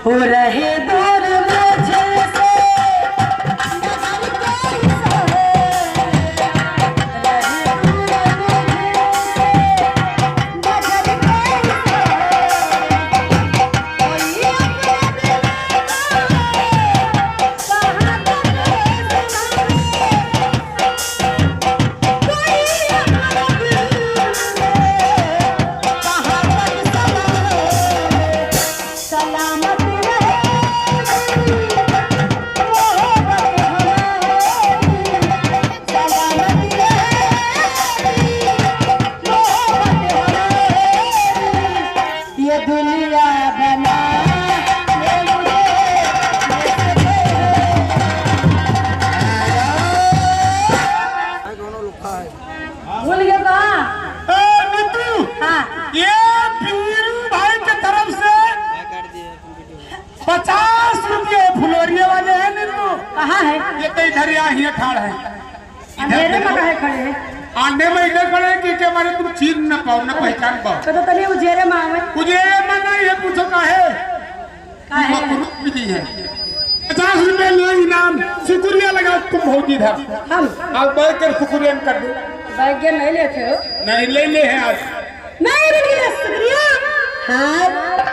हो रहे दूर मुझसे भूल गया ये पीरू भाई की तरफ से 50 रुपये फुलोरिये वाले हैं नीरू। कहाँ है? ये तो इधर यहाँ ठाड़ है। अंधेरे में कहे खड़े हैं? आंधे में इधर खड़े हैं कि हमारे तुम चीन न पाओ न पहचान पाओ। तो तनी उजेरे में आवे। उजेरे में ना ये पूछो काहे? काहे? मिली है 50 रुपये लो इनाम। शुक्रिया लगा तुम भौजी इधर। हम अब बैठ कर शुक्रिया कर दो। बैग नहीं लेते हो? नहीं ले हैं आज। नहीं शुक्रिया। हाँ